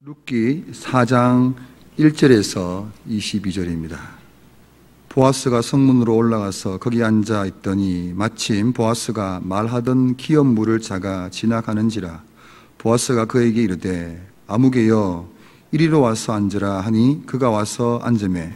룻기 4장 1절에서 22절입니다. 보아스가 성문으로 올라가서 거기 앉아 있더니 마침 보아스가 말하던 기업 물을 자가 지나가는지라. 보아스가 그에게 이르되 아무개여 이리로 와서 앉으라 하니 그가 와서 앉으매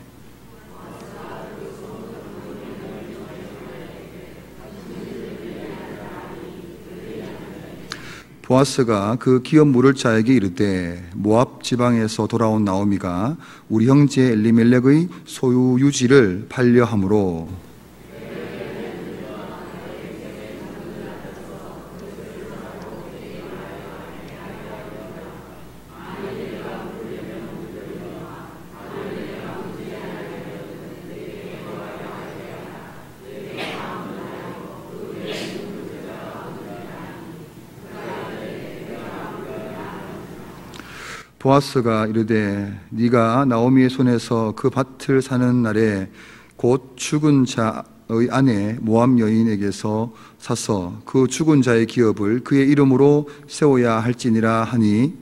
보아스가 그 기업 물을 자에게 이르되 모압 지방에서 돌아온 나오미가 우리 형제 엘리멜렉의 소유 유지를 팔려 함으로 보아스가 이르되 네가 나오미의 손에서 그 밭을 사는 날에 곧 죽은 자의 아내 모압 여인에게서 사서 그 죽은 자의 기업을 그의 이름으로 세워야 할지니라 하니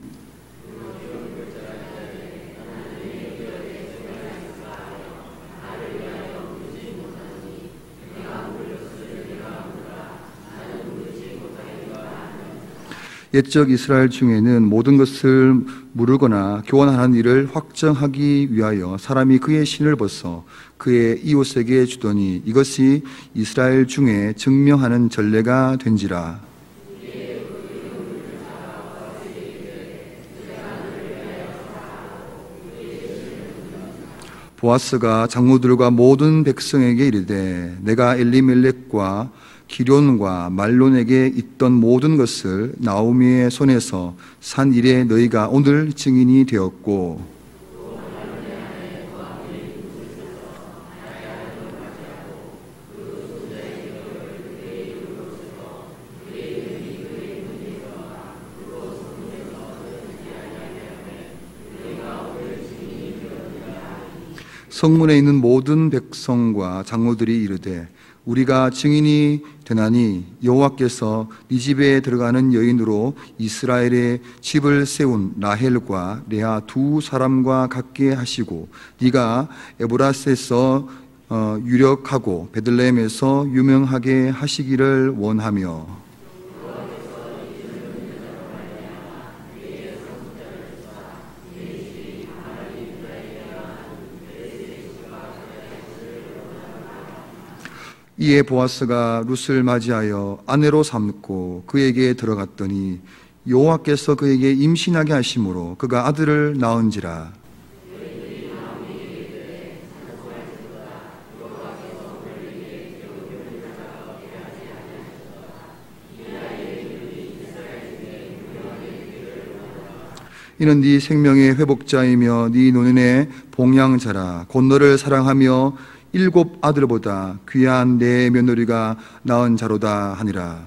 옛적 이스라엘 중에는 모든 것을 무르거나 교환하는 일을 확정하기 위하여 사람이 그의 신을 벗어 그의 이웃에게 주더니 이것이 이스라엘 중에 증명하는 전례가 된지라. 보아스가 장로들과 모든 백성에게 이르되 내가 엘리멜렉과 기럨과 말론에게 있던 모든 것을 나오미의 손에서 산 일에 너희가 오늘 증인이 되었고 성문에 있는 모든 백성과 장로들이 이르되 우리가 증인이 되나니 여호와께서 네 집에 들어가는 여인으로 이스라엘의 집을 세운 라헬과 레아 두 사람과 같게 하시고 네가 에브라스에서 유력하고 베들레헴에서 유명하게 하시기를 원하며 이에 보아스가 룻을 맞이하여 아내로 삼고 그에게 들어갔더니 여호와께서 그에게 임신하게 하심으로 그가 아들을 낳은지라. 이는 네 생명의 회복자이며 네 노년의 봉양자라. 곧 너를 사랑하며 7 아들보다 귀한 내 며느리가 낳은 자로다 하니라.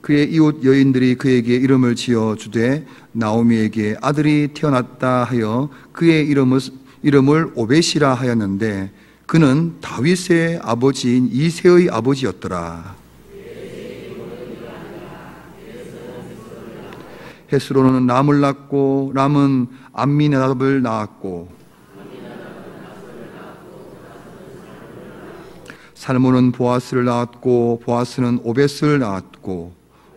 그의 이웃 여인들이 그에게 이름을 지어 주되 나오미에게 아들이 태어났다 하여 그의 이름을 오벳이라 하였는데 그는 다윗의 아버지인 이새의 아버지였더라. 헤스로는 람을 낳고 람은 암미나답을 낳았고 살몬은 보아스를 낳았고 보아스는 오벳을 낳았고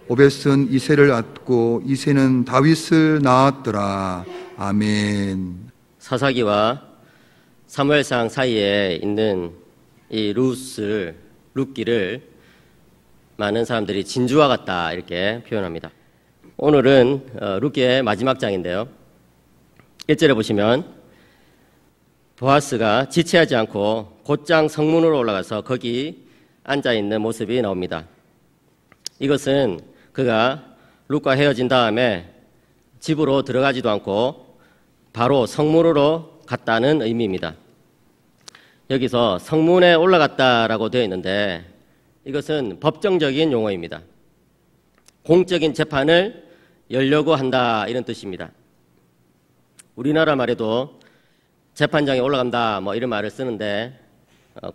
오벳은 이새를 낳았고 이새는 다윗을 낳았더라. 아멘. 사사기와 사무엘상 사이에 있는 이 룻기를 많은 사람들이 진주와 같다 이렇게 표현합니다. 오늘은 룻기의 마지막 장인데요. 1절에 보시면 보아스가 지체하지 않고 곧장 성문으로 올라가서 거기 앉아있는 모습이 나옵니다. 이것은 그가 룻과 헤어진 다음에 집으로 들어가지도 않고 바로 성문으로 갔다는 의미입니다. 여기서 성문에 올라갔다라고 되어 있는데 이것은 법정적인 용어입니다. 공적인 재판을 열려고 한다 이런 뜻입니다. 우리나라 말에도 재판장에 올라간다 뭐 이런 말을 쓰는데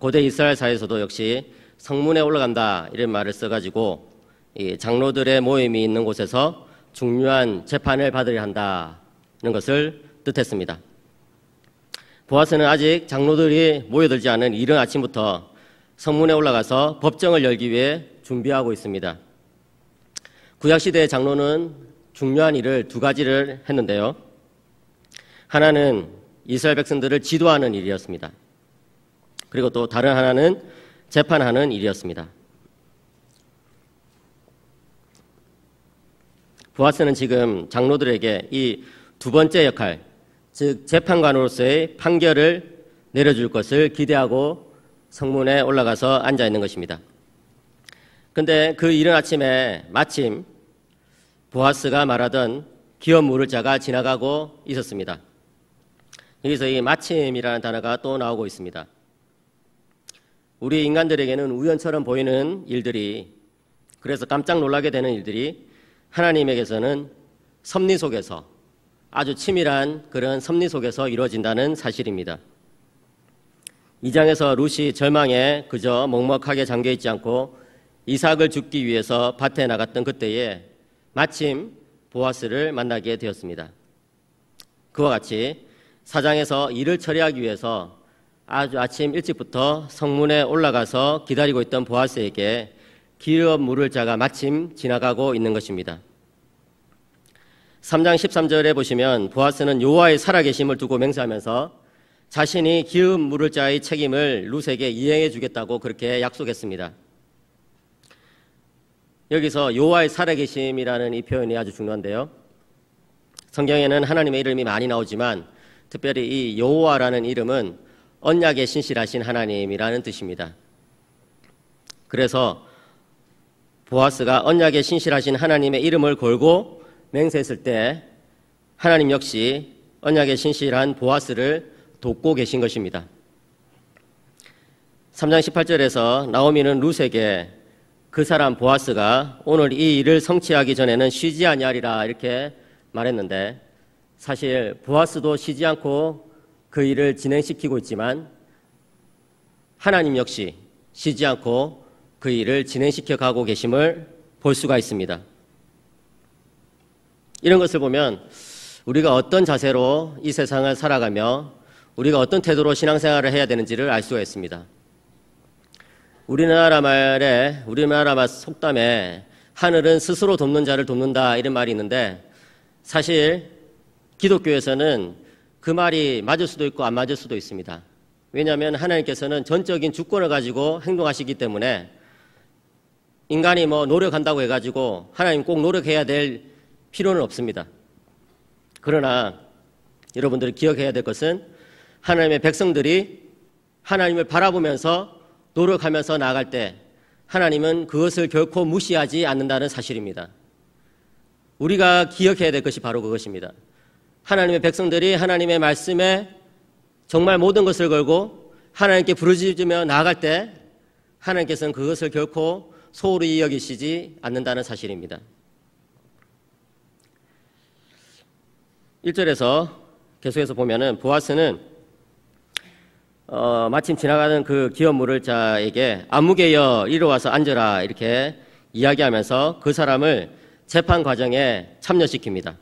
고대 이스라엘 사회에서도 역시 성문에 올라간다 이런 말을 써가지고 이 장로들의 모임이 있는 곳에서 중요한 재판을 받으려 한다는 것을 뜻했습니다. 보아스는 아직 장로들이 모여들지 않은 이른 아침부터 성문에 올라가서 법정을 열기 위해 준비하고 있습니다. 구약시대의 장로는 중요한 일을 두 가지를 했는데요. 하나는 이스라엘 백성들을 지도하는 일이었습니다. 그리고 또 다른 하나는 재판하는 일이었습니다. 보아스는 지금 장로들에게 이 두 번째 역할, 즉 재판관으로서의 판결을 내려줄 것을 기대하고 성문에 올라가서 앉아 있는 것입니다. 그런데 그 이른 아침에 마침 보아스가 말하던 기업 물을 자가 지나가고 있었습니다. 여기서 이 마침이라는 단어가 또 나오고 있습니다. 우리 인간들에게는 우연처럼 보이는 일들이, 그래서 깜짝 놀라게 되는 일들이 하나님에게서는 섭리 속에서, 아주 치밀한 그런 섭리 속에서 이루어진다는 사실입니다. 2장에서 룻이 절망에 그저 먹먹하게 잠겨있지 않고 이삭을 죽기 위해서 밭에 나갔던 그때에 마침 보아스를 만나게 되었습니다. 그와 같이 4장에서 일을 처리하기 위해서 아주 아침 일찍부터 성문에 올라가서 기다리고 있던 보아스에게 기업 물을 자가 마침 지나가고 있는 것입니다. 3장 13절에 보시면 보아스는 여호와의 살아계심을 두고 맹세하면서 자신이 기업 물을 자의 책임을 룻에게 이행해 주겠다고 그렇게 약속했습니다. 여기서 여호와의 살아계심이라는 이 표현이 아주 중요한데요. 성경에는 하나님의 이름이 많이 나오지만 특별히 이 여호와라는 이름은 언약에 신실하신 하나님이라는 뜻입니다. 그래서 보아스가 언약에 신실하신 하나님의 이름을 걸고 맹세했을 때 하나님 역시 언약에 신실한 보아스를 돕고 계신 것입니다. 3장 18절에서 나오미는 룻에게 그 사람 보아스가 오늘 이 일을 성취하기 전에는 쉬지 아니하리라 이렇게 말했는데, 사실 보아스도 쉬지 않고 그 일을 진행시키고 있지만 하나님 역시 쉬지 않고 그 일을 진행시켜 가고 계심을 볼 수가 있습니다. 이런 것을 보면 우리가 어떤 자세로 이 세상을 살아가며 우리가 어떤 태도로 신앙생활을 해야 되는지를 알 수가 있습니다. 우리나라 말 속담에 하늘은 스스로 돕는 자를 돕는다 이런 말이 있는데, 사실 기독교에서는 그 말이 맞을 수도 있고 안 맞을 수도 있습니다. 왜냐하면 하나님께서는 전적인 주권을 가지고 행동하시기 때문에 인간이 노력한다고 해가지고 하나님 꼭 노력해야 될 필요는 없습니다. 그러나 여러분들이 기억해야 될 것은 하나님의 백성들이 하나님을 바라보면서 노력하면서 나아갈 때 하나님은 그것을 결코 무시하지 않는다는 사실입니다. 우리가 기억해야 될 것이 바로 그것입니다. 하나님의 백성들이 하나님의 말씀에 정말 모든 것을 걸고 하나님께 부르짖으며 나아갈 때 하나님께서는 그것을 결코 소홀히 여기시지 않는다는 사실입니다. 1절에서 계속해서 보면은 보아스는 마침 지나가는 그 기업 물을 자에게 아무개여 이리 와서 앉으라 이렇게 이야기하면서 그 사람을 재판 과정에 참여시킵니다.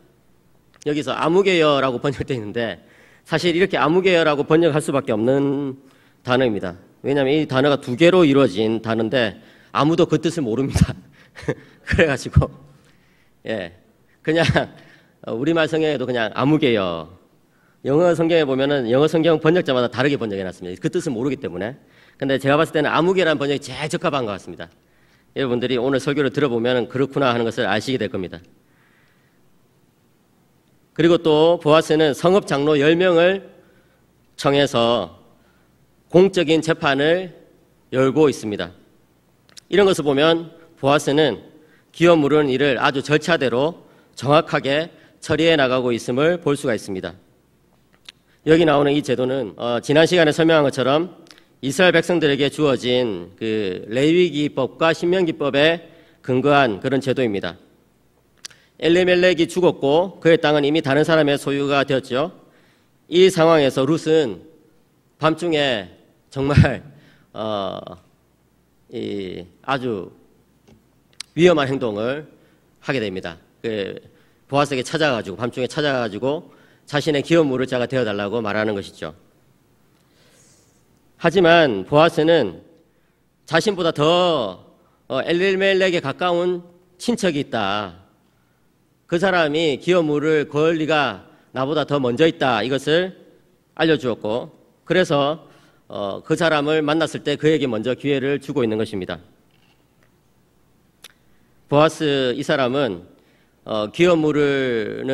여기서 아무개여라고 번역되어 있는데 사실 이렇게 아무개여라고 번역할 수밖에 없는 단어입니다. 왜냐하면 이 단어가 두 개로 이루어진 단어인데 아무도 그 뜻을 모릅니다. 그래가지고 그냥 우리말 성경에도 그냥 아무개여, 영어 성경에 보면은 영어 성경 번역자마다 다르게 번역해놨습니다. 그 뜻을 모르기 때문에. 근데 제가 봤을 때는 아무개라는 번역이 제일 적합한 것 같습니다. 여러분들이 오늘 설교를 들어보면 그렇구나 하는 것을 아시게 될 겁니다. 그리고 또 보아스는 성읍 장로 10명을 청해서 공적인 재판을 열고 있습니다. 이런 것을 보면 보아스는 기업 물은 일을 아주 절차대로 정확하게 처리해 나가고 있음을 볼 수가 있습니다. 여기 나오는 이 제도는 지난 시간에 설명한 것처럼 이스라엘 백성들에게 주어진 그 레위기법과 신명기법에 근거한 그런 제도입니다. 엘리멜렉이 죽었고 그의 땅은 이미 다른 사람의 소유가 되었죠. 이 상황에서 룻은 밤중에 정말 아주 위험한 행동을 하게 됩니다. 보아스에게 찾아가지고 밤중에 찾아가지고 자신의 기업 물을 자가 되어달라고 말하는 것이죠. 하지만 보아스는 자신보다 더 엘리멜렉에 가까운 친척이 있다. 그 사람이 기업 물을 구할 리가 나보다 더 먼저 있다. 이것을 알려주었고, 그래서 그 사람을 만났을 때 그에게 먼저 기회를 주고 있는 것입니다. 보아스 이 사람은 기업 물을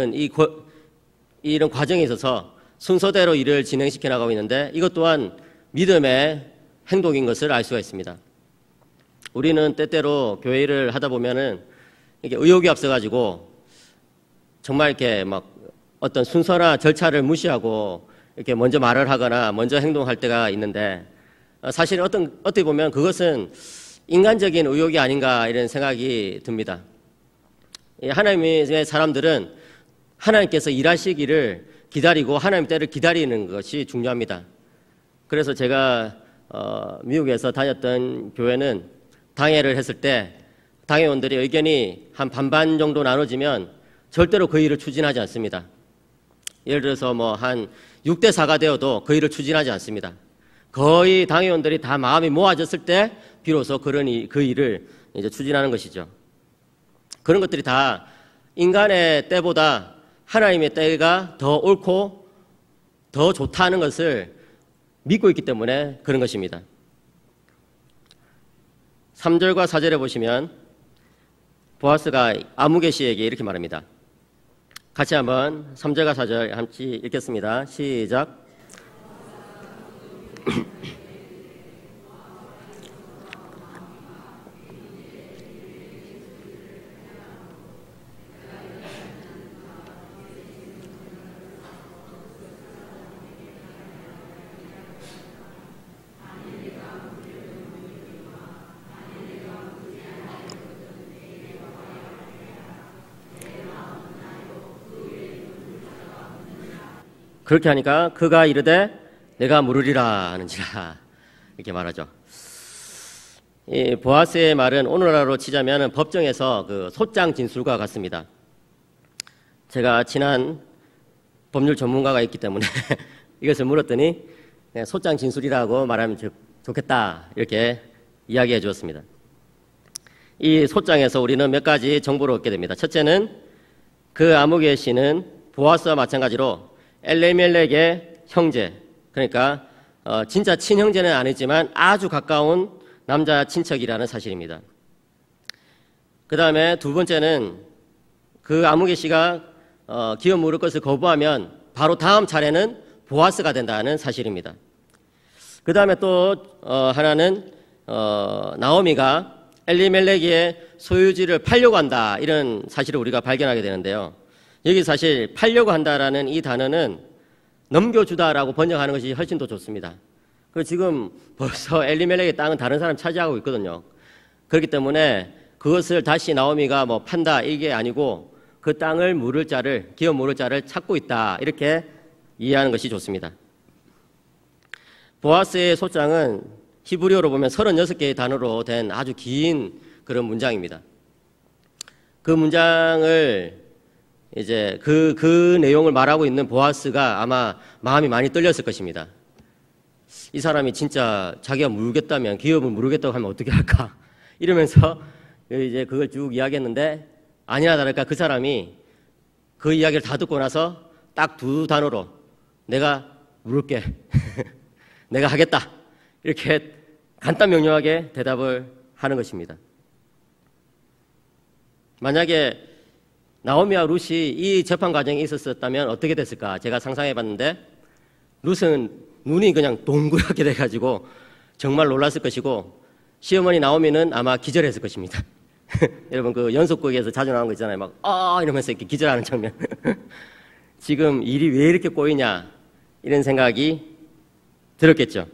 이런 과정에 있어서 순서대로 일을 진행시켜 나가고 있는데, 이것 또한 믿음의 행동인 것을 알 수가 있습니다. 우리는 때때로 교회 일을 하다 보면은 이게 의욕이 앞서가지고 정말 이렇게 막 어떤 순서나 절차를 무시하고 이렇게 먼저 말을 하거나 먼저 행동할 때가 있는데, 사실 어떻게 보면 그것은 인간적인 의욕이 아닌가 이런 생각이 듭니다. 하나님의 사람들은 하나님께서 일하시기를 기다리고 하나님 때를 기다리는 것이 중요합니다. 그래서 제가 미국에서 다녔던 교회는 당회를 했을 때 당회원들의 의견이 한 반반 정도 나눠지면 절대로 그 일을 추진하지 않습니다. 예를 들어서 한 6대 4가 되어도 그 일을 추진하지 않습니다. 거의 당회원들이 다 마음이 모아졌을 때 비로소 그 일을 이제 추진하는 것이죠. 그런 것들이 다 인간의 때보다 하나님의 때가 더 옳고 더 좋다는 것을 믿고 있기 때문에 그런 것입니다. 3절과 4절에 보시면 보아스가 아무개 씨에게 이렇게 말합니다. 같이 한번 3절과 4절 함께 읽겠습니다. 시작. 그렇게 하니까 그가 이르되 내가 물으리라 하는지라 이렇게 말하죠. 이 보아스의 말은 오늘날로 치자면 법정에서 그 소장 진술과 같습니다. 제가 친한 법률 전문가가 있기 때문에 이것을 물었더니 소장 진술이라고 말하면 좋겠다 이렇게 이야기해 주었습니다. 이 소장에서 우리는 몇 가지 정보를 얻게 됩니다. 첫째는 그 아무개 씨는 보아스와 마찬가지로 엘리멜렉의 형제, 그러니까 진짜 친형제는 아니지만 아주 가까운 남자 친척이라는 사실입니다. 그 다음에 두 번째는 그 아무개 씨가 기업 물을 것을 거부하면 바로 다음 차례는 보아스가 된다는 사실입니다. 그 다음에 또 하나는 나오미가 엘리멜렉의 소유지를 팔려고 한다 이런 사실을 우리가 발견하게 되는데요. 여기 사실 팔려고 한다라는 이 단어는 넘겨주다라고 번역하는 것이 훨씬 더 좋습니다. 그리고 지금 벌써 엘리멜렉의 땅은 다른 사람이 차지하고 있거든요. 그렇기 때문에 그것을 다시 나오미가 판다 이게 아니고 그 땅을 물을 자를, 기업 물을 자를 찾고 있다 이렇게 이해하는 것이 좋습니다. 보아스의 소장은 히브리어로 보면 36개의 단어로 된 아주 긴 그런 문장입니다. 그 문장을 이제 그 내용을 말하고 있는 보아스가 아마 마음이 많이 떨렸을 것입니다. 이 사람이 진짜 자기가 물겠다면, 기업을 물겠다고 하면 어떻게 할까? 이러면서 이제 그걸 쭉 이야기했는데 아니나 다를까 그 사람이 그 이야기를 다 듣고 나서 딱 두 단어로 내가 물을게. 내가 하겠다. 이렇게 간단 명료하게 대답을 하는 것입니다. 만약에 나오미와 룻이 이 재판 과정에 있었다면 어떻게 됐을까? 제가 상상해 봤는데 룻은 눈이 그냥 동그랗게 돼가지고 정말 놀랐을 것이고 시어머니 나오미는 아마 기절했을 것입니다. 여러분 그 연속극에서 자주 나오는 거 있잖아요. 막 이러면서 이렇게 기절하는 장면. 지금 일이 왜 이렇게 꼬이냐 이런 생각이 들었겠죠.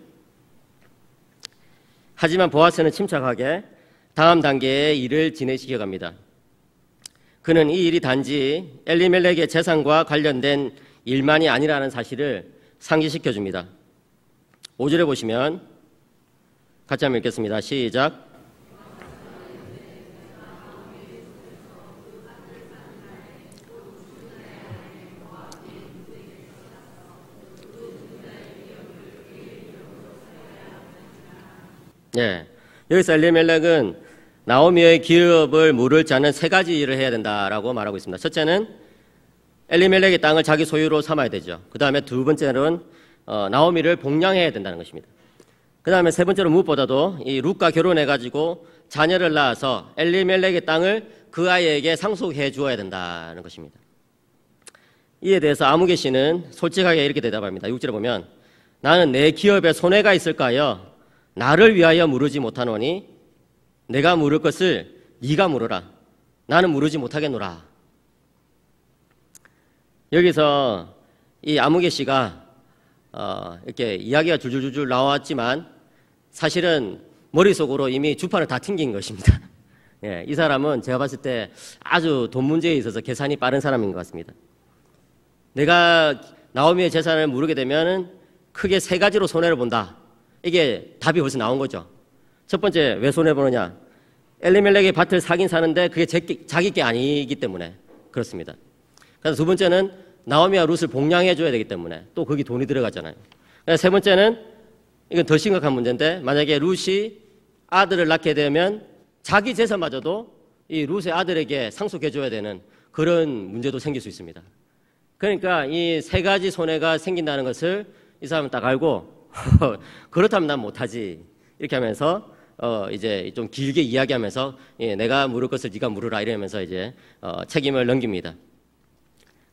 하지만 보아스는 침착하게 다음 단계의 일을 진행시켜 갑니다. 그는 이 일이 단지 엘리멜렉의 재산과 관련된 일만이 아니라는 사실을 상기시켜 줍니다. 5절에 보시면 같이 한번 읽겠습니다. 시작. 예. 여기서 엘리멜렉은 나오미의 기업을 물을 자는 세 가지 일을 해야 된다라고 말하고 있습니다. 첫째는 엘리멜렉의 땅을 자기 소유로 삼아야 되죠. 그 다음에 두 번째는 나오미를 복양해야 된다는 것입니다. 그 다음에 세 번째로 무엇보다도 이 룻과 결혼해가지고 자녀를 낳아서 엘리멜렉의 땅을 그 아이에게 상속해 주어야 된다는 것입니다. 이에 대해서 아무개 씨는 솔직하게 이렇게 대답합니다. 6절에 보면 나는 내 기업에 손해가 있을까요? 나를 위하여 물으지 못하노니 내가 물을 것을 네가 물으라. 나는 물으지 못하겠노라. 여기서 이 아무개 씨가 이렇게 이야기가 줄줄줄 나왔지만 사실은 머릿속으로 이미 주판을 다 튕긴 것입니다. 예, 이 사람은 제가 봤을 때 아주 돈 문제에 있어서 계산이 빠른 사람인 것 같습니다. 내가 나오미의 재산을 물으게 되면 크게 세 가지로 손해를 본다. 이게 답이 벌써 나온 거죠. 첫 번째, 왜 손해보느냐? 엘리멜렉의 밭을 사긴 사는데 그게 자기 게 아니기 때문에 그렇습니다. 그래서 두 번째는 나오미와 룻을 복양해 줘야 되기 때문에 또 거기 돈이 들어가잖아요. 세 번째는 이건 더 심각한 문제인데 만약에 룻이 아들을 낳게 되면 자기 재산마저도 이 룻의 아들에게 상속해 줘야 되는 그런 문제도 생길 수 있습니다. 그러니까 이 세 가지 손해가 생긴다는 것을 이 사람은 딱 알고 그렇다면 난 못하지 이렇게 하면서 이제 좀 길게 이야기하면서 내가 물을 것을 네가 물으라 이러면서 이제 책임을 넘깁니다.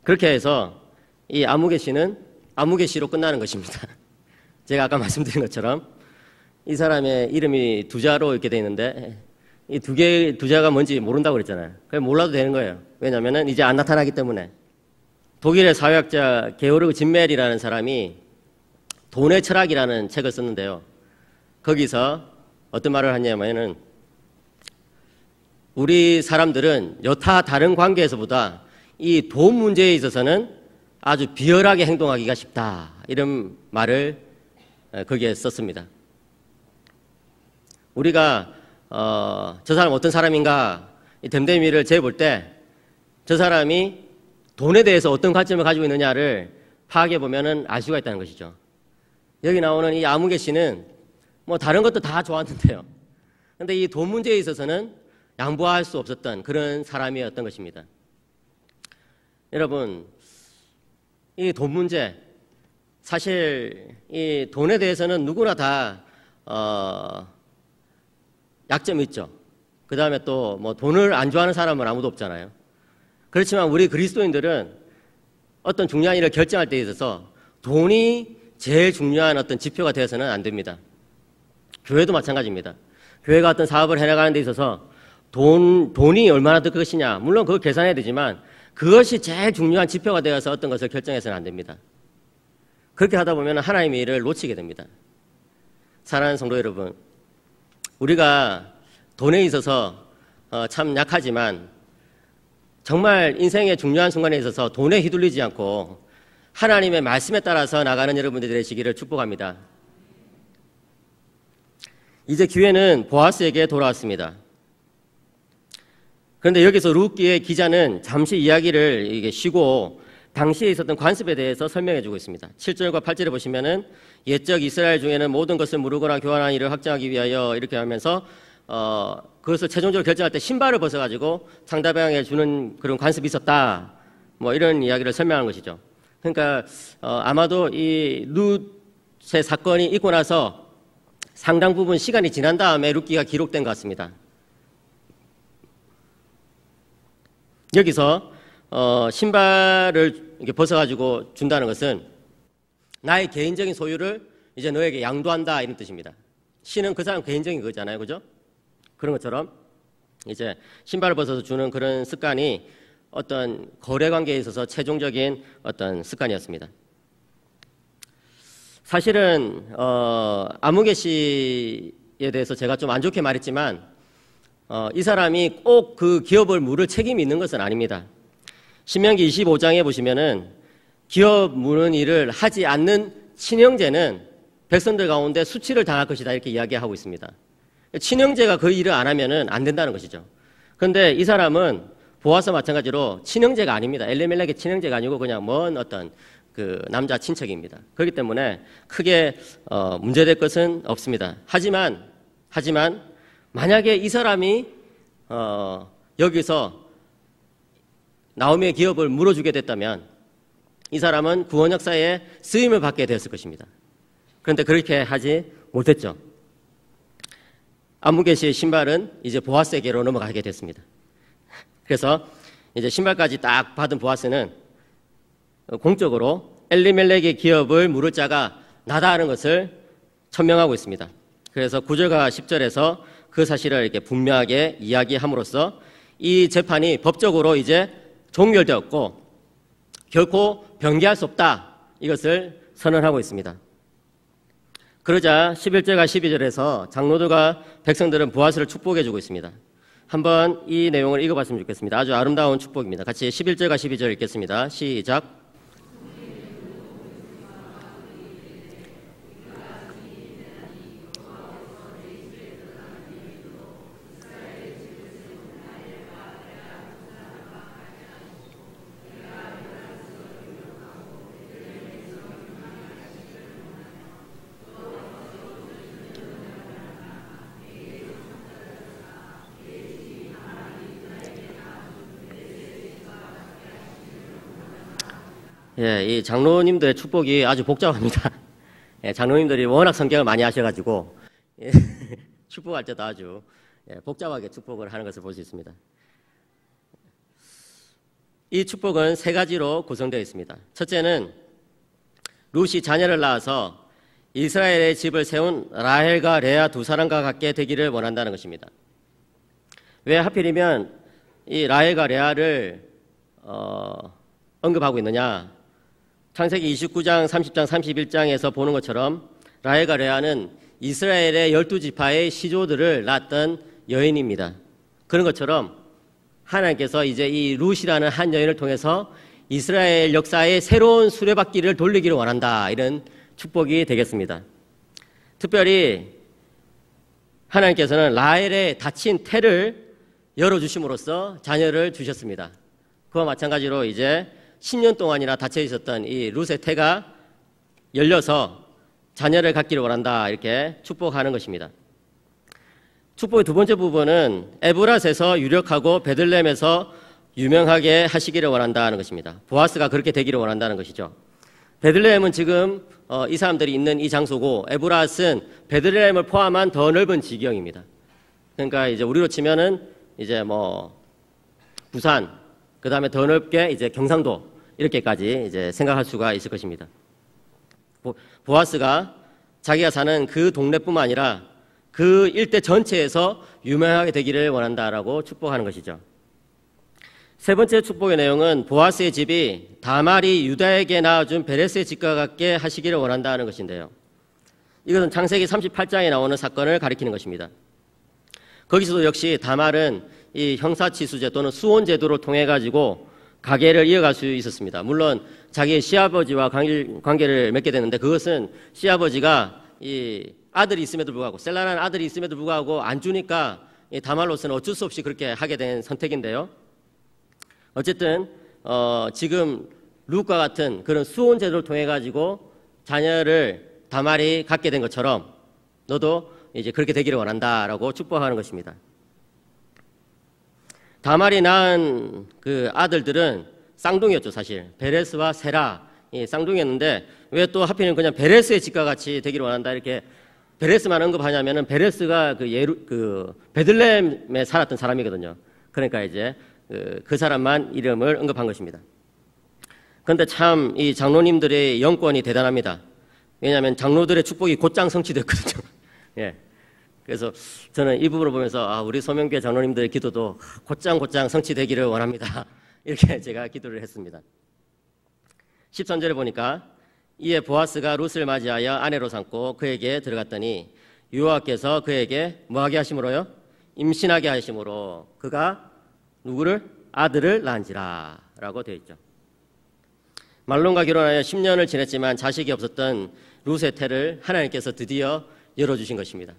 그렇게 해서 이 아무개 씨는 아무개 씨로 끝나는 것입니다. 제가 아까 말씀드린 것처럼 이 사람의 이름이 두 자로 이렇게 돼 있는데 이 두 자가 뭔지 모른다고 그랬잖아요. 그래 몰라도 되는 거예요. 왜냐하면 이제 안 나타나기 때문에. 독일의 사회학자 게오르그 진멜이라는 사람이 돈의 철학이라는 책을 썼는데요. 거기서 어떤 말을 하냐면은 우리 사람들은 여타 다른 관계에서보다 이 돈 문제에 있어서는 아주 비열하게 행동하기가 쉽다. 이런 말을 거기에 썼습니다. 우리가 저 사람 어떤 사람인가 이 댐댐이를 재볼 때 저 사람이 돈에 대해서 어떤 관점을 가지고 있느냐를 파악해 보면은 알 수가 있다는 것이죠. 여기 나오는 이 아무개 씨는 뭐 다른 것도 다 좋았는데요. 그런데 이 돈 문제에 있어서는 양보할 수 없었던 그런 사람이었던 것입니다. 여러분, 이 돈 문제, 사실 이 돈에 대해서는 누구나 다 약점이 있죠. 그 다음에 또 뭐 돈을 안 좋아하는 사람은 아무도 없잖아요. 그렇지만 우리 그리스도인들은 어떤 중요한 일을 결정할 때 있어서 돈이 제일 중요한 어떤 지표가 되어서는 안 됩니다. 교회도 마찬가지입니다. 교회가 어떤 사업을 해나가는 데 있어서 돈이 얼마나 들 것이냐, 물론 그걸 계산해야 되지만 그것이 제일 중요한 지표가 되어서 어떤 것을 결정해서는 안 됩니다. 그렇게 하다 보면 하나님의 일을 놓치게 됩니다. 사랑하는 성도 여러분, 우리가 돈에 있어서 참 약하지만 정말 인생의 중요한 순간에 있어서 돈에 휘둘리지 않고 하나님의 말씀에 따라서 나가는 여러분들이 되시기를 축복합니다. 이제 기회는 보아스에게 돌아왔습니다. 그런데 여기서 룻기의 기자는 잠시 이야기를 이게 쉬고 당시에 있었던 관습에 대해서 설명해 주고 있습니다. 7절과 8절에 보시면은 옛적 이스라엘 중에는 모든 것을 무르거나 교환하는 일을 확정하기 위하여 이렇게 하면서 그것을 최종적으로 결정할 때 신발을 벗어가지고 상대방에게 주는 그런 관습이 있었다. 뭐 이런 이야기를 설명한 것이죠. 그러니까 아마도 이 룻의 사건이 있고 나서 상당 부분 시간이 지난 다음에 룻기가 기록된 것 같습니다. 여기서 신발을 이렇게 벗어가지고 준다는 것은 나의 개인적인 소유를 이제 너에게 양도한다 이런 뜻입니다. 신은 그 사람 개인적인 거잖아요, 그죠? 그런 것처럼 이제 신발을 벗어서 주는 그런 습관이 어떤 거래 관계에 있어서 최종적인 어떤 습관이었습니다. 사실은 아무개 씨에 대해서 제가 좀 안 좋게 말했지만 이 사람이 꼭 그 기업을 물을 책임이 있는 것은 아닙니다. 신명기 25장에 보시면은 기업 무는 일을 하지 않는 친형제는 백성들 가운데 수치를 당할 것이다 이렇게 이야기하고 있습니다. 친형제가 그 일을 안 하면은 안 된다는 것이죠. 그런데 이 사람은 보아스와 마찬가지로 친형제가 아닙니다. 엘리멜렉의 친형제가 아니고 그냥 먼 어떤 그 남자 친척입니다. 그렇기 때문에 크게 문제될 것은 없습니다. 하지만 하지만 만약에 이 사람이 여기서 나오미의 기업을 물어주게 됐다면 이 사람은 구원 역사에 쓰임을 받게 되었을 것입니다. 그런데 그렇게 하지 못했죠. 아무개시의 신발은 이제 보아스에게로 넘어가게 됐습니다. 그래서 이제 신발까지 딱 받은 보아스는 공적으로 엘리멜렉의 기업을 물을 자가 나다는 것을 천명하고 있습니다. 그래서 9절과 10절에서 그 사실을 이렇게 분명하게 이야기함으로써 이 재판이 법적으로 이제 종결되었고 결코 변개할 수 없다, 이것을 선언하고 있습니다. 그러자 11절과 12절에서 장로들과 백성들은 보아스를 축복해주고 있습니다. 한번 이 내용을 읽어봤으면 좋겠습니다. 아주 아름다운 축복입니다. 같이 11절과 12절 읽겠습니다. 시작. 예, 이 장로님들의 축복이 아주 복잡합니다. 예, 장로님들이 워낙 성경을 많이 하셔가지고 예, 축복할 때도 아주 복잡하게 축복을 하는 것을 볼 수 있습니다. 이 축복은 세 가지로 구성되어 있습니다. 첫째는 룻이 자녀를 낳아서 이스라엘의 집을 세운 라헬과 레아 두 사람과 같게 되기를 원한다는 것입니다. 왜 하필이면 이 라헬과 레아를 언급하고 있느냐? 창세기 29장, 30장, 31장에서 보는 것처럼 라헬과 레아는 이스라엘의 12지파의 시조들을 낳았던 여인입니다. 그런 것처럼 하나님께서 이제 이 룻이라는 한 여인을 통해서 이스라엘 역사의 새로운 수레바퀴를 돌리기를 원한다, 이런 축복이 되겠습니다. 특별히 하나님께서는 라헬의 닫힌 태를 열어주심으로써 자녀를 주셨습니다. 그와 마찬가지로 이제 10년 동안이나 닫혀 있었던 이 룻의 태가 열려서 자녀를 갖기를 원한다, 이렇게 축복하는 것입니다. 축복의 두 번째 부분은 에브랏에서 유력하고 베들레헴에서 유명하게 하시기를 원한다는 것입니다. 보아스가 그렇게 되기를 원한다는 것이죠. 베들레헴은 지금 이 사람들이 있는 이 장소고, 에브랏은 베들레헴을 포함한 더 넓은 지경입니다. 그러니까 이제 우리로 치면은 이제 뭐 부산, 그 다음에 더 넓게 이제 경상도, 이렇게까지 이제 생각할 수가 있을 것입니다. 보아스가 자기가 사는 그 동네뿐만 아니라 그 일대 전체에서 유명하게 되기를 원한다라고 축복하는 것이죠. 세 번째 축복의 내용은 보아스의 집이 다말이 유다에게 낳아준 베레스의 집과 같게 하시기를 원한다는 것인데요. 이것은 창세기 38장에 나오는 사건을 가리키는 것입니다. 거기서도 역시 다말은 이 형사치수제 또는 수혼제도를 통해 가지고 가계를 이어갈 수 있었습니다. 물론 자기의 시아버지와 관계를 맺게 되는데, 그것은 시아버지가 이 아들이 있음에도 불구하고, 셀라라는 아들이 있음에도 불구하고 안 주니까 이 다말로서는 어쩔 수 없이 그렇게 하게 된 선택인데요. 어쨌든 지금 룻과 같은 그런 수혼 제도를 통해 가지고 자녀를 다말이 갖게 된 것처럼 너도 이제 그렇게 되기를 원한다라고 축복하는 것입니다. 다말이 낳은 그 아들들은 쌍둥이였죠, 사실. 베레스와 세라, 쌍둥이였는데 왜 또 하필이면 그냥 베레스의 집과 같이 되기를 원한다, 이렇게 베레스만 언급하냐면은 베레스가 그 베들레헴에 살았던 사람이거든요. 그러니까 이제 그 사람만 이름을 언급한 것입니다. 그런데 참 이 장로님들의 영권이 대단합니다. 왜냐하면 장로들의 축복이 곧장 성취됐거든요. 예. 그래서 저는 이 부분을 보면서 우리 소명교회 장로님들의 기도도 곧장 성취되기를 원합니다. 이렇게 제가 기도를 했습니다. 13절에 보니까 이에 보아스가 룻을 맞이하여 아내로 삼고 그에게 들어갔더니 여호와께서 그에게 뭐하게 하심으로요? 임신하게 하심으로 그가 누구를? 아들을 낳은지라 라고 되어 있죠. 말론과 결혼하여 10년을 지냈지만 자식이 없었던 룻의 태를 하나님께서 드디어 열어주신 것입니다.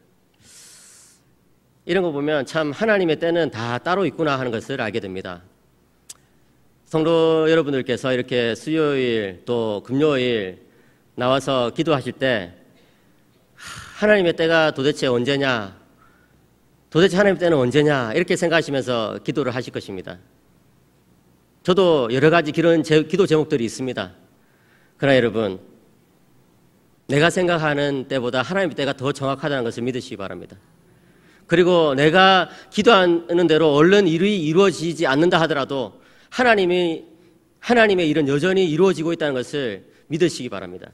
이런 거 보면 참 하나님의 때는 다 따로 있구나 하는 것을 알게 됩니다. 성도 여러분들께서 이렇게 수요일 또 금요일 나와서 기도하실 때 하나님의 때가 도대체 언제냐, 도대체 하나님 때는 언제냐 이렇게 생각하시면서 기도를 하실 것입니다. 저도 여러 가지 기도 제목들이 있습니다. 그러나 여러분, 내가 생각하는 때보다 하나님의 때가 더 정확하다는 것을 믿으시기 바랍니다. 그리고 내가 기도하는 대로 얼른 일이 이루어지지 않는다 하더라도 하나님의 일은 여전히 이루어지고 있다는 것을 믿으시기 바랍니다.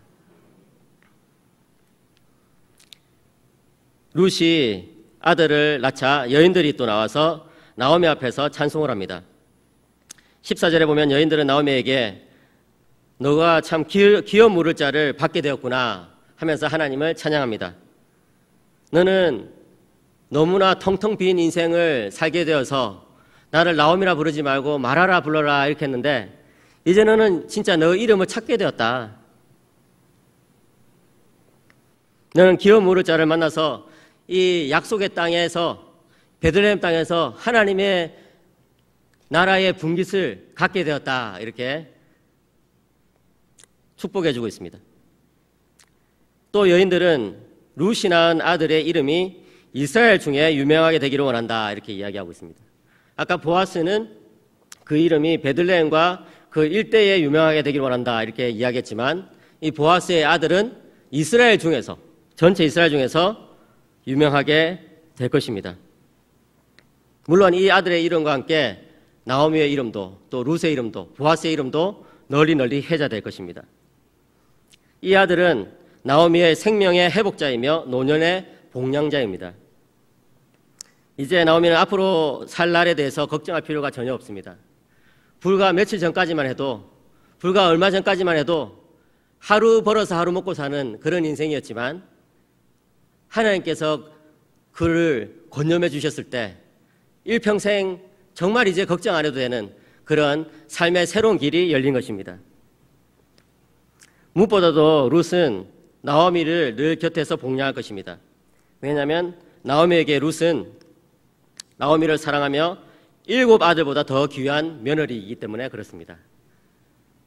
룻이 아들을 낳자 여인들이 또 나와서 나오미 앞에서 찬송을 합니다. 14절에 보면 여인들은 나오미에게 너가 참 기업 물을 자를 받게 되었구나 하면서 하나님을 찬양합니다. 너는 너무나 텅텅 빈 인생을 살게 되어서 나를 나오미라 부르지 말고 마라라 불러라 이렇게 했는데 이제 너는 진짜 너 이름을 찾게 되었다. 너는 기업 물을 자를 만나서 이 약속의 땅에서 베들레헴 땅에서 하나님의 나라의 분깃을 갖게 되었다. 이렇게 축복해 주고 있습니다. 또 여인들은 룻이 낳은 아들의 이름이 이스라엘 중에 유명하게 되기를 원한다. 이렇게 이야기하고 있습니다. 아까 보아스는 그 이름이 베들레헴과 그 일대에 유명하게 되기를 원한다. 이렇게 이야기했지만 이 보아스의 아들은 이스라엘 중에서 전체 이스라엘 중에서 유명하게 될 것입니다. 물론 이 아들의 이름과 함께 나오미의 이름도 또 룻의 이름도 보아스의 이름도 널리 회자될 것입니다. 이 아들은 나오미의 생명의 회복자이며 노년의 복량자입니다. 이제 나오미는 앞으로 살 날에 대해서 걱정할 필요가 전혀 없습니다. 불과 며칠 전까지만 해도 불과 얼마 전까지만 해도 하루 벌어서 하루 먹고 사는 그런 인생이었지만 하나님께서 그를 건념해 주셨을 때 일평생 정말 이제 걱정 안 해도 되는 그런 삶의 새로운 길이 열린 것입니다. 무엇보다도 룻은 나오미를 늘 곁에서 복양할 것입니다. 왜냐하면 나오미에게 룻은 나오미를 사랑하며 7 아들보다 더 귀한 며느리이기 때문에 그렇습니다.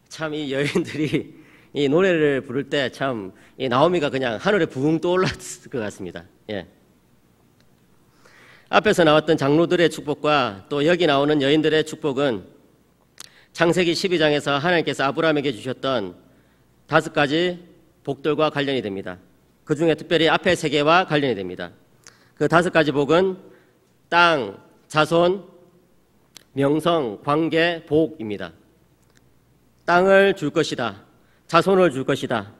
참 이 여인들이 이 노래를 부를 때 참 이 나오미가 그냥 하늘에 붕 떠올랐을 것 같습니다. 예. 앞에서 나왔던 장로들의 축복과 또 여기 나오는 여인들의 축복은 창세기 12장에서 하나님께서 아브라함에게 주셨던 5가지 복들과 관련이 됩니다. 그 중에 특별히 앞에 3개와 관련이 됩니다. 그 5가지 복은 땅, 자손, 명성, 관계, 복입니다. 땅을 줄 것이다. 자손을 줄 것이다.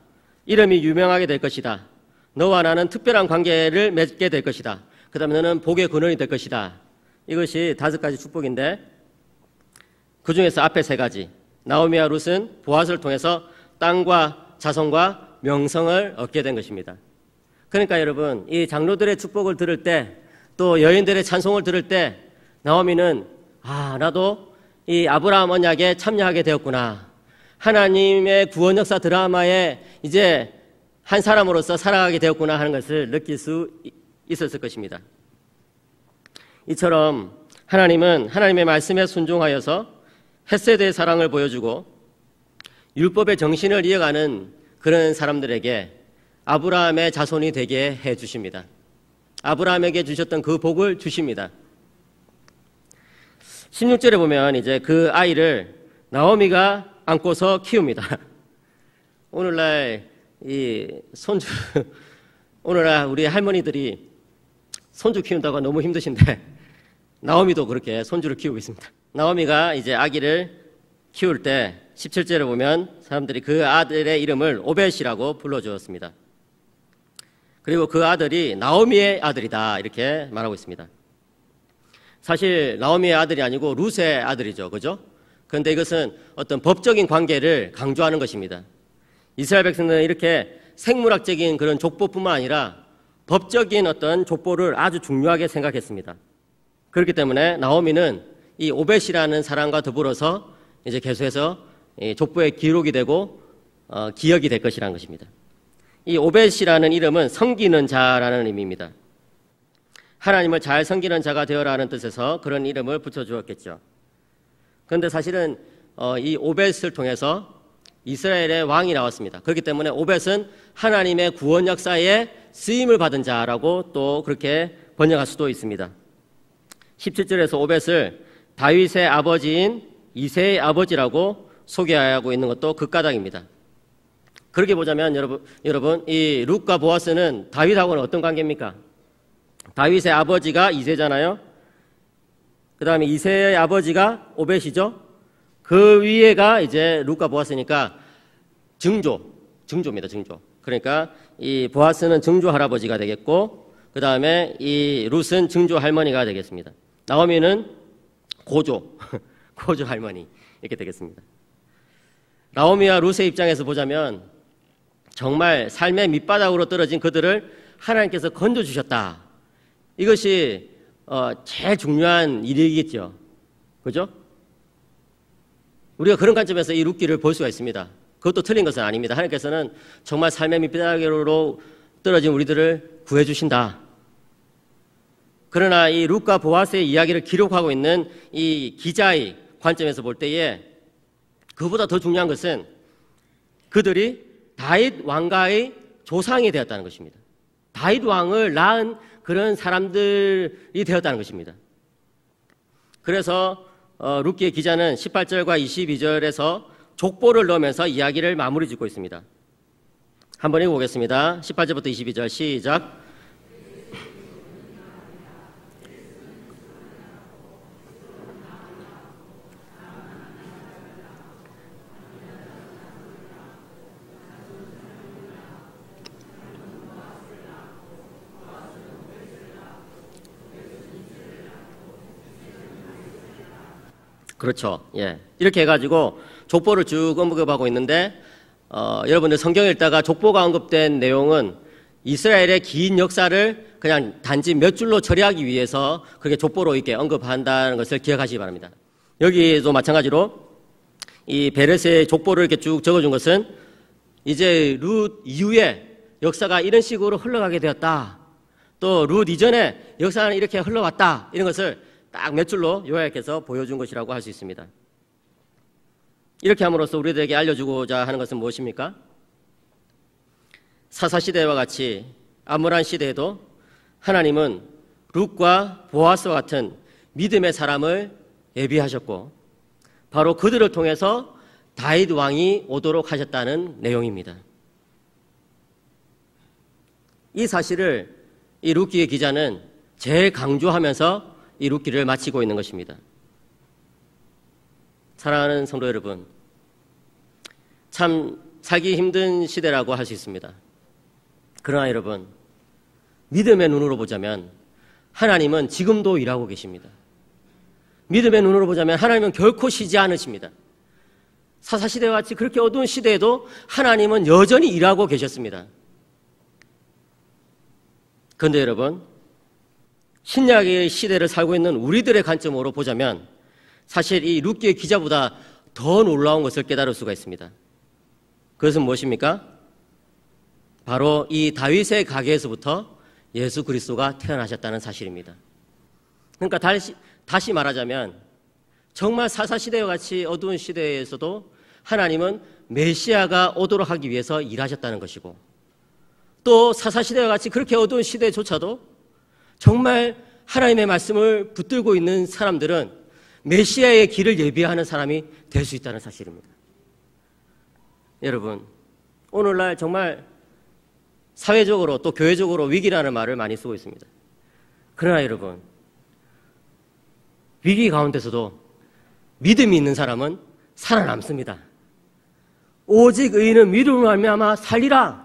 이름이 유명하게 될 것이다. 너와 나는 특별한 관계를 맺게 될 것이다. 그 다음에 너는 복의 근원이 될 것이다. 이것이 5가지 축복인데 그 중에서 앞에 3가지 나오미와 룻은 보아스를 통해서 땅과 자손과 명성을 얻게 된 것입니다. 그러니까 여러분 이 장로들의 축복을 들을 때 또 여인들의 찬송을 들을 때 나오미는 나도 이 아브라함 언약에 참여하게 되었구나. 하나님의 구원 역사 드라마에 이제 한 사람으로서 살아가게 되었구나 하는 것을 느낄 수 있었을 것입니다. 이처럼 하나님은 하나님의 말씀에 순종하여서 헤세드의 사랑을 보여주고 율법의 정신을 이어가는 그런 사람들에게 아브라함의 자손이 되게 해 주십니다. 아브라함에게 주셨던 그 복을 주십니다. 16절에 보면 이제 그 아이를 나오미가 안고서 키웁니다. 오늘날 오늘날 우리 할머니들이 손주 키운다고 너무 힘드신데 나오미도 그렇게 손주를 키우고 있습니다. 나오미가 이제 아기를 키울 때 17절에 보면 사람들이 그 아들의 이름을 오벳이라고 불러주었습니다. 그리고 그 아들이 나오미의 아들이다 이렇게 말하고 있습니다. 사실 나오미의 아들이 아니고 룻의 아들이죠. 그죠? 그런데 이것은 어떤 법적인 관계를 강조하는 것입니다. 이스라엘 백성들은 이렇게 생물학적인 그런 족보뿐만 아니라 법적인 어떤 족보를 아주 중요하게 생각했습니다. 그렇기 때문에 나오미는 이 오벳이라는 사람과 더불어서 이제 계속해서 족보에 기록이 되고 기억이 될 것이라는 것입니다. 이 오벳이라는 이름은 섬기는 자라는 의미입니다. 하나님을 잘 섬기는 자가 되어라는 뜻에서 그런 이름을 붙여주었겠죠. 그런데 사실은 이 오벳을 통해서 이스라엘의 왕이 나왔습니다. 그렇기 때문에 오벳은 하나님의 구원 역사에 쓰임을 받은 자라고 또 그렇게 번역할 수도 있습니다. 17절에서 오벳을 다윗의 아버지인 이새의 아버지라고 소개하고 있는 것도 그 까닭입니다. 그렇게 보자면 여러분 이 룻과 보아스는 다윗하고는 어떤 관계입니까? 다윗의 아버지가 이새잖아요. 그 다음에 이새의 아버지가 오벳이죠. 그 위에가 이제 룻과 보아스니까 증조입니다. 증조. 그러니까 이 보아스는 증조 할아버지가 되겠고, 그 다음에 이 룻은 증조 할머니가 되겠습니다. 나오미는 고조 할머니 이렇게 되겠습니다. 나오미와 룻의 입장에서 보자면 정말 삶의 밑바닥으로 떨어진 그들을 하나님께서 건져주셨다. 이것이 제일 중요한 일이겠죠. 그죠? 우리가 그런 관점에서 이 룻기를 볼 수가 있습니다. 그것도 틀린 것은 아닙니다. 하나님께서는 정말 삶의 밑바닥으로 떨어진 우리들을 구해주신다. 그러나 이 룻과 보아스의 이야기를 기록하고 있는 이 기자의 관점에서 볼 때에 그보다 더 중요한 것은 그들이 다윗 왕가의 조상이 되었다는 것입니다. 다윗 왕을 낳은 그런 사람들이 되었다는 것입니다. 그래서 룻기의 기자는 18절과 22절에서 족보를 넣으면서 이야기를 마무리 짓고 있습니다. 한번 읽어보겠습니다. 18절부터 22절 시작. 그렇죠. 예. 이렇게 해가지고 족보를 쭉 언급하고 있는데, 여러분들 성경 읽다가 족보가 언급된 내용은 이스라엘의 긴 역사를 그냥 단지 몇 줄로 처리하기 위해서 그렇게 족보로 이렇게 언급한다는 것을 기억하시기 바랍니다. 여기도 마찬가지로 이 베레스의 족보를 이렇게 쭉 적어준 것은 이제 룻 이후에 역사가 이런 식으로 흘러가게 되었다. 또 룻 이전에 역사는 이렇게 흘러왔다. 이런 것을 딱 몇 줄로 요약해서 보여준 것이라고 할 수 있습니다. 이렇게 함으로써 우리들에게 알려주고자 하는 것은 무엇입니까? 사사시대와 같이 암울한 시대에도 하나님은 룻과 보아스와 같은 믿음의 사람을 예비하셨고 바로 그들을 통해서 다윗 왕이 오도록 하셨다는 내용입니다. 이 사실을 이 룻기의 기자는 제일 강조하면서 이 룻기를 마치고 있는 것입니다. 사랑하는 성도 여러분, 참 살기 힘든 시대라고 할 수 있습니다. 그러나 여러분, 믿음의 눈으로 보자면 하나님은 지금도 일하고 계십니다. 믿음의 눈으로 보자면 하나님은 결코 쉬지 않으십니다. 사사시대와 같이 그렇게 어두운 시대에도 하나님은 여전히 일하고 계셨습니다. 그런데 여러분, 신약의 시대를 살고 있는 우리들의 관점으로 보자면 사실 이 룻기의 기자보다 더 놀라운 것을 깨달을 수가 있습니다. 그것은 무엇입니까? 바로 이 다윗의 가게에서부터 예수 그리스도가 태어나셨다는 사실입니다. 그러니까 다시 말하자면 정말 사사시대와 같이 어두운 시대에서도 하나님은 메시아가 오도록 하기 위해서 일하셨다는 것이고, 또 사사시대와 같이 그렇게 어두운 시대조차도 정말 하나님의 말씀을 붙들고 있는 사람들은 메시아의 길을 예비하는 사람이 될 수 있다는 사실입니다. 여러분, 오늘날 정말 사회적으로 또 교회적으로 위기라는 말을 많이 쓰고 있습니다. 그러나 여러분, 위기 가운데서도 믿음이 있는 사람은 살아남습니다. 오직 의인은 믿음으로 말미암아 살리라.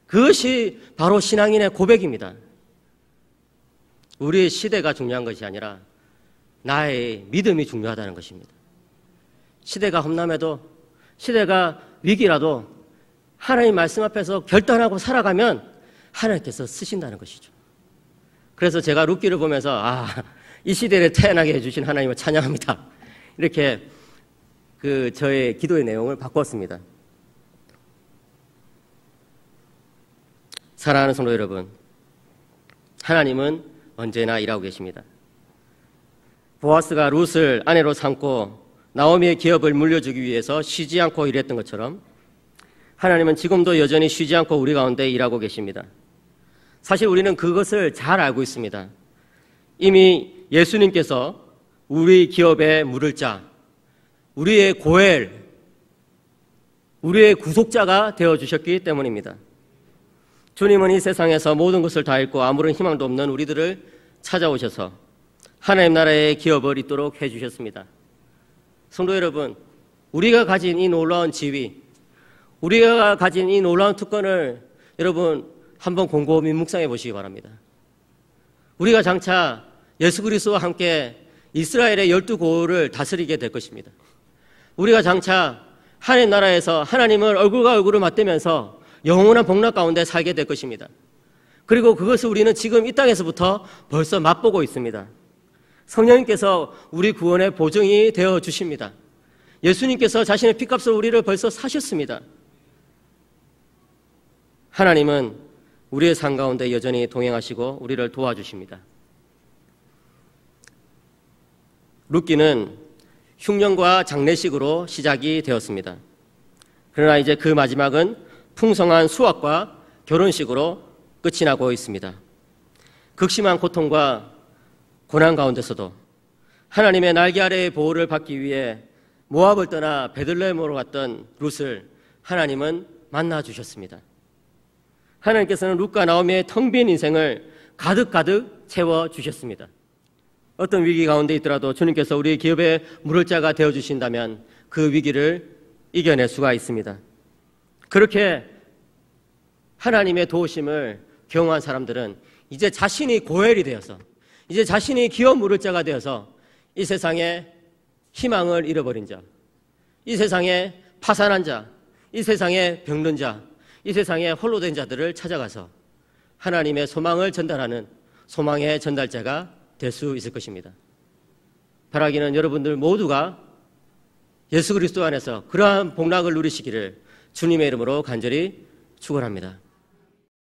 그것이 바로 신앙인의 고백입니다. 우리의 시대가 중요한 것이 아니라 나의 믿음이 중요하다는 것입니다. 시대가 험난해도, 시대가 위기라도 하나님 말씀 앞에서 결단하고 살아가면 하나님께서 쓰신다는 것이죠. 그래서 제가 룻기를 보면서 이 시대를 태어나게 해주신 하나님을 찬양합니다. 이렇게 저의 기도의 내용을 바꿨습니다. 사랑하는 성도 여러분, 하나님은 언제나 일하고 계십니다. 보아스가 룻을 아내로 삼고 나오미의 기업을 물려주기 위해서 쉬지 않고 일했던 것처럼 하나님은 지금도 여전히 쉬지 않고 우리 가운데 일하고 계십니다. 사실 우리는 그것을 잘 알고 있습니다. 이미 예수님께서 우리 기업의 물을 짜, 우리의 고엘, 우리의 구속자가 되어주셨기 때문입니다. 주님은 이 세상에서 모든 것을 다 잃고 아무런 희망도 없는 우리들을 찾아오셔서 하나님 나라의 기업을 잇도록 해주셨습니다. 성도 여러분, 우리가 가진 이 놀라운 지위, 우리가 가진 이 놀라운 특권을 여러분 한번 곰곰이 묵상해 보시기 바랍니다. 우리가 장차 예수 그리스도와 함께 이스라엘의 12고을을 다스리게 될 것입니다. 우리가 장차 하나님 나라에서 하나님을 얼굴과 얼굴을 맞대면서 영원한 복락 가운데 살게 될 것입니다. 그리고 그것을 우리는 지금 이 땅에서부터 벌써 맛보고 있습니다. 성령님께서 우리 구원의 보증이 되어 주십니다. 예수님께서 자신의 피값으로 우리를 벌써 사셨습니다. 하나님은 우리의 삶 가운데 여전히 동행하시고 우리를 도와주십니다. 룻기는 흉년과 장례식으로 시작이 되었습니다. 그러나 이제 그 마지막은 풍성한 수확과 결혼식으로 끝이 나고 있습니다. 극심한 고통과 고난 가운데서도 하나님의 날개 아래의 보호를 받기 위해 모압을 떠나 베들레헴으로 갔던 룻을 하나님은 만나 주셨습니다. 하나님께서는 룻과 나오미의 텅 빈 인생을 가득가득 채워주셨습니다. 어떤 위기 가운데 있더라도 주님께서 우리 기업의 물을 자가 되어주신다면 그 위기를 이겨낼 수가 있습니다. 그렇게 하나님의 도우심을 경험한 사람들은 이제 자신이 고엘이 되어서, 이제 자신이 기업 물을 자가 되어서 이 세상에 희망을 잃어버린 자, 이 세상에 파산한 자, 이 세상에 병든 자, 이 세상에 홀로 된 자들을 찾아가서 하나님의 소망을 전달하는 소망의 전달자가 될 수 있을 것입니다. 바라기는 여러분들 모두가 예수 그리스도 안에서 그러한 복락을 누리시기를 주님의 이름으로 간절히 축원합니다.